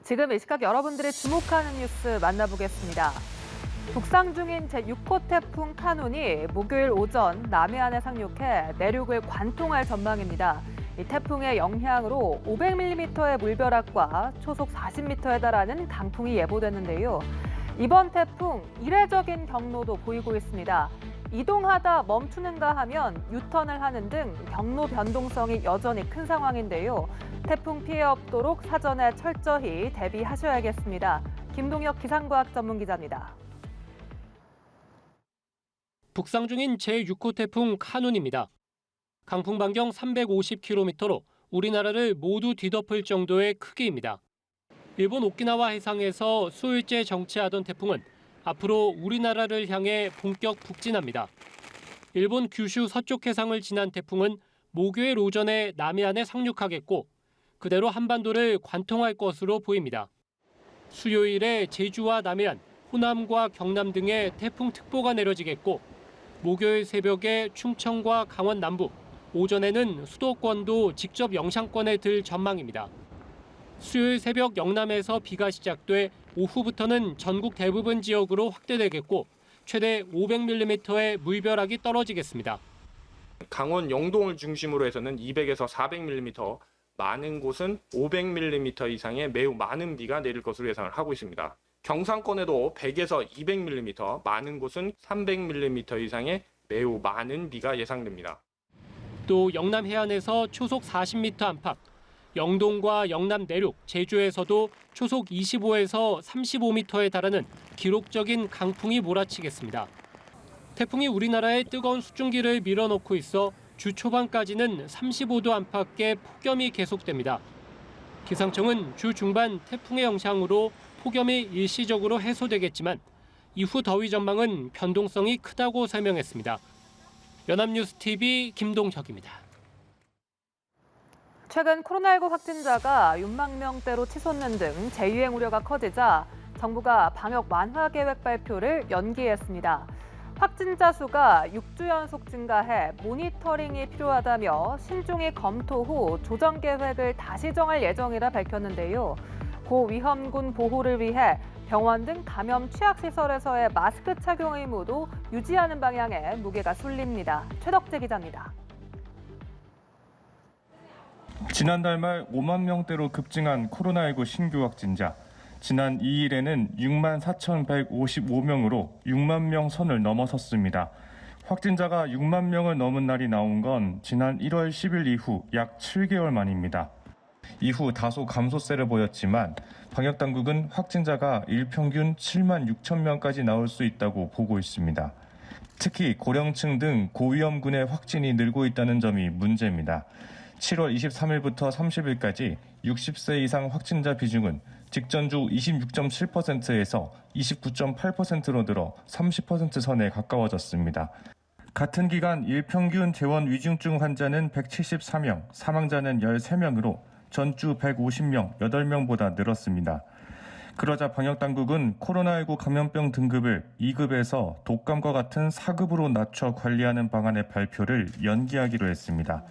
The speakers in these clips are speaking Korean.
지금 이 시각 여러분들이 주목하는 뉴스 만나보겠습니다. 북상 중인 제6호 태풍 카눈이 목요일 오전 남해안에 상륙해 내륙을 관통할 전망입니다. 이 태풍의 영향으로 500mm의 물벼락과 초속 40m에 달하는 강풍이 예보되는데요. 이번 태풍 이례적인 경로도 보이고 있습니다. 이동하다 멈추는가 하면 유턴을 하는 등 경로 변동성이 여전히 큰 상황인데요. 태풍 피해 없도록 사전에 철저히 대비하셔야겠습니다. 김동혁 기상과학 전문기자입니다. 북상 중인 제6호 태풍 카눈입니다. 강풍 반경 350km로 우리나라를 모두 뒤덮을 정도의 크기입니다. 일본 오키나와 해상에서 수요일째 정체하던 태풍은 앞으로 우리나라를 향해 본격 북진합니다. 일본 규슈 서쪽 해상을 지난 태풍은 목요일 오전에 남해안에 상륙하겠고 그대로 한반도를 관통할 것으로 보입니다. 수요일에 제주와 남해안, 호남과 경남 등에 태풍특보가 내려지겠고 목요일 새벽에 충청과 강원 남부, 오전에는 수도권도 직접 영향권에 들 전망입니다. 수요일 새벽 영남에서 비가 시작돼 오후부터는 전국 대부분 지역으로 확대되겠고 최대 500mm의 물벼락이 떨어지겠습니다. 강원 영동을 중심으로 해서는 200에서 400mm, 많은 곳은 500mm 이상의 매우 많은 비가 내릴 것으로 예상을 하고 있습니다. 경상권에도 100에서 200mm, 많은 곳은 300mm 이상의 매우 많은 비가 예상됩니다. 또 영남 해안에서 초속 40m 안팎, 영동과 영남 내륙, 제주에서도 초속 25에서 35m에 달하는 기록적인 강풍이 몰아치겠습니다. 태풍이 우리나라의 뜨거운 수증기를 밀어넣고 있어 주 초반까지는 35도 안팎의 폭염이 계속됩니다. 기상청은 주 중반 태풍의 영향으로 폭염이 일시적으로 해소되겠지만 이후 더위 전망은 변동성이 크다고 설명했습니다. 연합뉴스TV 김동혁입니다. 최근 코로나19 확진자가 6만 명대로 치솟는 등 재유행 우려가 커지자 정부가 방역 완화 계획 발표를 연기했습니다. 확진자 수가 6주 연속 증가해 모니터링이 필요하다며 신중히 검토 후 조정 계획을 다시 정할 예정이라 밝혔는데요. 고위험군 보호를 위해 병원 등 감염 취약시설에서의 마스크 착용 의무도 유지하는 방향에 무게가 쏠립니다. 최덕재 기자입니다. 지난달 말 5만 명대로 급증한 코로나19 신규 확진자. 지난 2일에는 6만 4,155명으로 6만 명 선을 넘어섰습니다. 확진자가 6만 명을 넘은 날이 나온 건 지난 1월 10일 이후 약 7개월 만입니다. 이후 다소 감소세를 보였지만 방역당국은 확진자가 일평균 7만 6천 명까지 나올 수 있다고 보고 있습니다. 특히 고령층 등 고위험군의 확진이 늘고 있다는 점이 문제입니다. 7월 23일부터 30일까지 60세 이상 확진자 비중은 직전주 26.7%에서 29.8%로 늘어 30% 선에 가까워졌습니다. 같은 기간 일평균 재원 위중증 환자는 174명, 사망자는 13명으로 전주 150명, 8명보다 늘었습니다. 그러자 방역당국은 코로나19 감염병 등급을 2급에서 독감과 같은 4급으로 낮춰 관리하는 방안의 발표를 연기하기로 했습니다.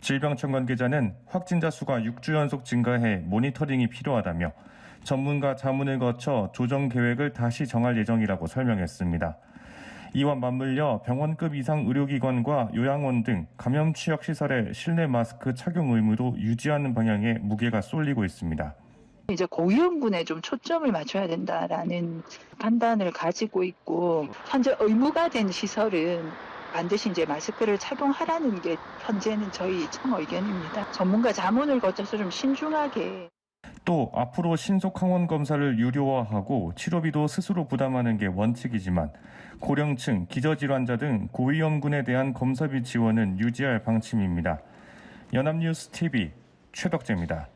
질병청 관계자는 확진자 수가 6주 연속 증가해 모니터링이 필요하다며 전문가 자문을 거쳐 조정 계획을 다시 정할 예정이라고 설명했습니다. 이와 맞물려 병원급 이상 의료기관과 요양원 등 감염 취약 시설의 실내 마스크 착용 의무도 유지하는 방향에 무게가 쏠리고 있습니다. 이제 고위험군에 좀 초점을 맞춰야 된다라는 판단을 가지고 있고 현재 의무가 된 시설은 반드시 이제 마스크를 착용하라는 게 현재는 저희 청 의견입니다. 전문가 자문을 거쳐서 좀 신중하게. 또 앞으로 신속 항원 검사를 유료화하고 치료비도 스스로 부담하는 게 원칙이지만 고령층, 기저질환자 등 고위험군에 대한 검사비 지원은 유지할 방침입니다. 연합뉴스TV 최덕재입니다.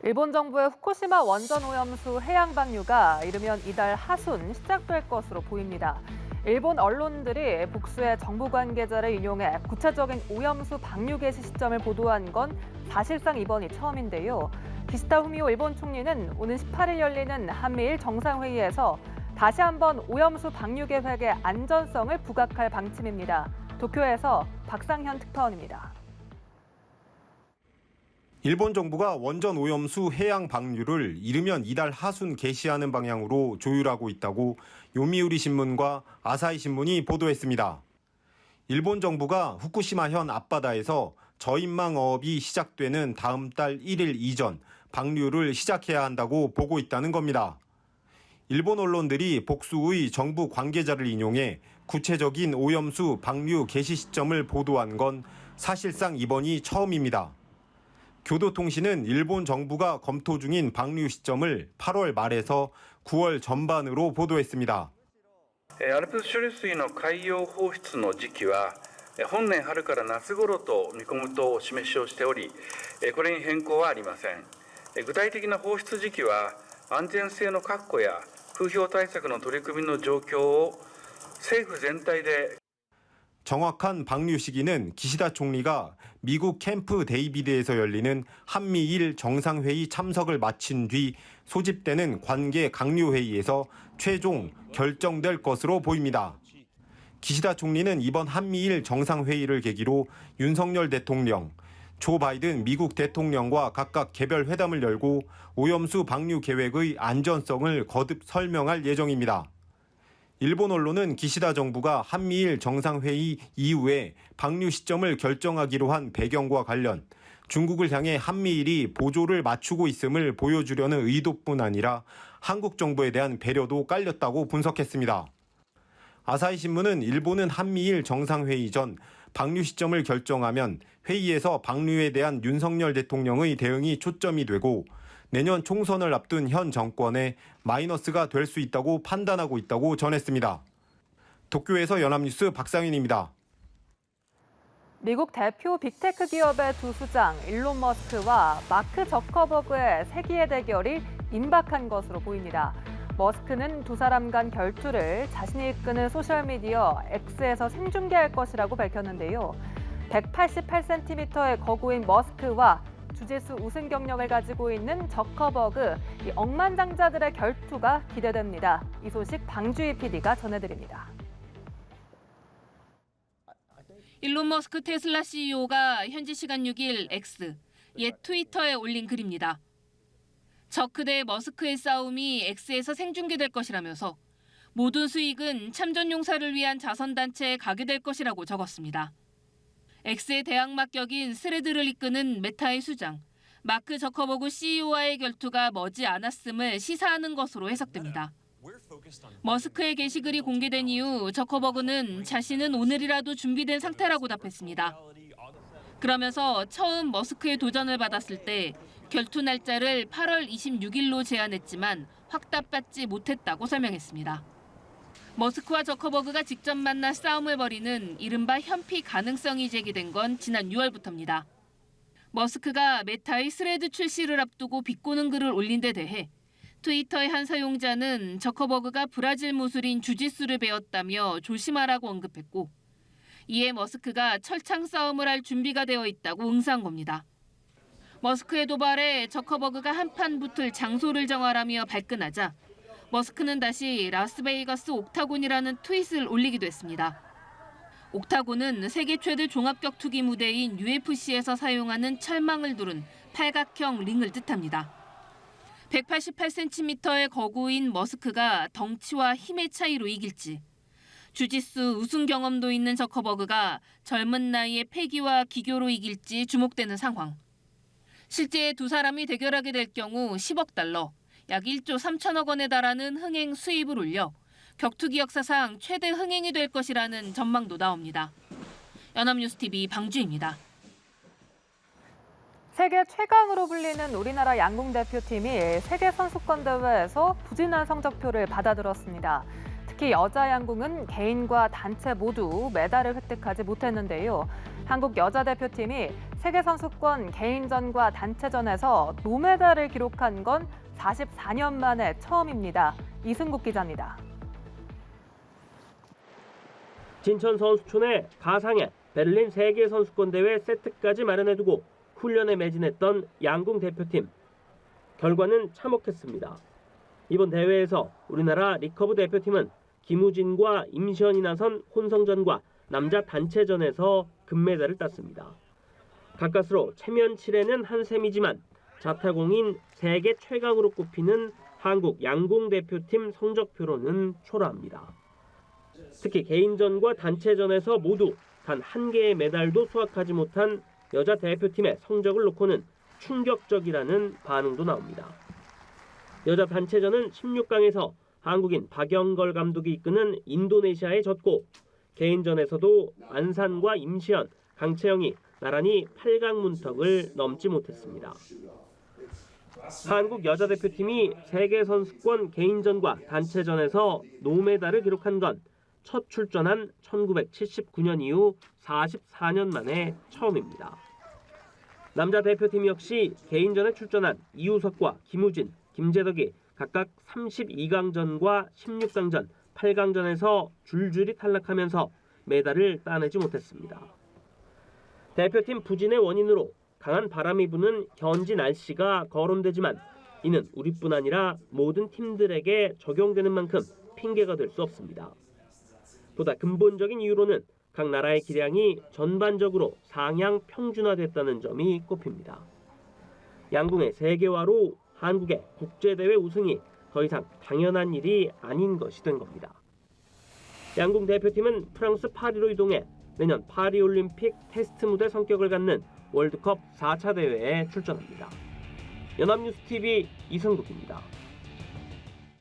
일본 정부의 후쿠시마 원전 오염수 해양 방류가 이르면 이달 하순 시작될 것으로 보입니다. 일본 언론들이 복수의 정부 관계자를 인용해 구체적인 오염수 방류 개시 시점을 보도한 건 사실상 이번이 처음인데요. 기시다 후미오 일본 총리는 오는 18일 열리는 한미일 정상회의에서 다시 한번 오염수 방류 계획의 안전성을 부각할 방침입니다. 도쿄에서 박상현 특파원입니다. 일본 정부가 원전 오염수 해양 방류를 이르면 이달 하순 개시하는 방향으로 조율하고 있다고 요미우리 신문과 아사히 신문이 보도했습니다. 일본 정부가 후쿠시마현 앞바다에서 저인망 어업이 시작되는 다음 달 1일 이전 방류를 시작해야 한다고 보고 있다는 겁니다. 일본 언론들이 복수의 정부 관계자를 인용해 구체적인 오염수 방류 개시 시점을 보도한 건 사실상 이번이 처음입니다. 교도통신은 일본 정부가 검토 중인 방류 시점을 8월 말에서 9월 전반으로 보도했습니다. 알프스処理水の海洋放出の時期は本年春から夏頃と見込むとお示しをしており、これに変更はありません。具体的な放出時期は安全性の確保や風評対策の取り組みの状況を政府全体で 정확한 방류 시기는 기시다 총리가 미국 캠프 데이비드에서 열리는 한미일 정상회의 참석을 마친 뒤 소집되는 관계 강요회의에서 최종 결정될 것으로 보입니다. 기시다 총리는 이번 한미일 정상회의를 계기로 윤석열 대통령, 조 바이든 미국 대통령과 각각 개별 회담을 열고 오염수 방류 계획의 안전성을 거듭 설명할 예정입니다. 일본 언론은 기시다 정부가 한미일 정상회의 이후에 방류 시점을 결정하기로 한 배경과 관련 중국을 향해 한미일이 보조를 맞추고 있음을 보여주려는 의도뿐 아니라 한국 정부에 대한 배려도 깔렸다고 분석했습니다. 아사히 신문은 일본은 한미일 정상회의 전 방류 시점을 결정하면 회의에서 방류에 대한 윤석열 대통령의 대응이 초점이 되고 내년 총선을 앞둔 현 정권에 마이너스가 될 수 있다고 판단하고 있다고 전했습니다. 도쿄에서 연합뉴스 박상윤입니다. 미국 대표 빅테크 기업의 두 수장 일론 머스크와 마크 저커버그의 세기의 대결이 임박한 것으로 보입니다. 머스크는 두 사람 간 결투를 자신이 이끄는 소셜미디어 X에서 생중계할 것이라고 밝혔는데요. 188cm의 거구인 머스크와 주짓수 우승 경력을 가지고 있는 저커버그, 이 억만장자들의 결투가 기대됩니다. 이 소식 방주희 PD가 전해드립니다. 일론 머스크 테슬라 CEO가 현지 시간 6일 X, 옛 트위터에 올린 글입니다. 저크 대 머스크의 싸움이 X에서 생중계될 것이라면서 모든 수익은 참전 용사를 위한 자선단체에 가게 될 것이라고 적었습니다. X의 대항마 격인 스레드를 이끄는 메타의 수장, 마크 저커버그 CEO와의 결투가 머지 않았음을 시사하는 것으로 해석됩니다. 머스크의 게시글이 공개된 이후 저커버그는 자신은 오늘이라도 준비된 상태라고 답했습니다. 그러면서 처음 머스크의 도전을 받았을 때 결투 날짜를 8월 26일로 제안했지만 확답받지 못했다고 설명했습니다. 머스크와 저커버그가 직접 만나 싸움을 벌이는 이른바 현피 가능성이 제기된 건 지난 6월부터입니다. 머스크가 메타의 스레드 출시를 앞두고 비꼬는 글을 올린 데 대해 트위터의 한 사용자는 저커버그가 브라질 무술인 주짓수를 배웠다며 조심하라고 언급했고, 이에 머스크가 철창 싸움을 할 준비가 되어 있다고 응수한 겁니다. 머스크의 도발에 저커버그가 한판 붙을 장소를 정하라며 발끈하자 머스크는 다시 라스베이거스 옥타곤이라는 트윗을 올리기도 했습니다. 옥타곤은 세계 최대 종합격투기 무대인 UFC에서 사용하는 철망을 두른 팔각형 링을 뜻합니다. 188cm의 거구인 머스크가 덩치와 힘의 차이로 이길지, 주짓수 우승 경험도 있는 저커버그가 젊은 나이에 패기와 기교로 이길지 주목되는 상황. 실제 두 사람이 대결하게 될 경우 10억 달러, 약 1조 3천억 원에 달하는 흥행 수입을 올려 격투기 역사상 최대 흥행이 될 것이라는 전망도 나옵니다. 연합뉴스TV 방주입니다. 세계 최강으로 불리는 우리나라 양궁 대표팀이 세계선수권대회에서 부진한 성적표를 받아들었습니다. 특히 여자 양궁은 개인과 단체 모두 메달을 획득하지 못했는데요. 한국 여자 대표팀이 세계선수권 개인전과 단체전에서 노메달을 기록한 건 44년 만에 처음입니다. 이승국 기자입니다. 진천 선수촌의 가상의 베를린 세계선수권대회 세트까지 마련해두고 훈련에 매진했던 양궁 대표팀. 결과는 참혹했습니다. 이번 대회에서 우리나라 리커브 대표팀은 김우진과 임시현이 나선 혼성전과 남자 단체전에서 금메달을 땄습니다. 가까스로 체면 치레는 한 셈이지만 자타공인 세계 최강으로 꼽히는 한국 양궁 대표팀 성적표로는 초라합니다. 특히 개인전과 단체전에서 모두 단 한 개의 메달도 수확하지 못한 여자 대표팀의 성적을 놓고는 충격적이라는 반응도 나옵니다. 여자 단체전은 16강에서 한국인 박영걸 감독이 이끄는 인도네시아에 졌고 개인전에서도 안산과 임시현, 강채영이 나란히 8강 문턱을 넘지 못했습니다. 한국 여자 대표팀이 세계선수권 개인전과 단체전에서 노메달을 기록한 건 첫 출전한 1979년 이후 44년 만에 처음입니다. 남자 대표팀 역시 개인전에 출전한 이우석과 김우진, 김재덕이 각각 32강전과 16강전, 8강전에서 줄줄이 탈락하면서 메달을 따내지 못했습니다. 대표팀 부진의 원인으로 강한 바람이 부는 현지 날씨가 거론되지만 이는 우리뿐 아니라 모든 팀들에게 적용되는 만큼 핑계가 될 수 없습니다. 보다 근본적인 이유로는 각 나라의 기량이 전반적으로 상향 평준화됐다는 점이 꼽힙니다. 양궁의 세계화로 한국의 국제대회 우승이 더 이상 당연한 일이 아닌 것이 된 겁니다. 양궁 대표팀은 프랑스 파리로 이동해 내년 파리올림픽 테스트 무대 성격을 갖는 월드컵 4차 대회에 출전합니다. 연합뉴스TV 이성국입니다.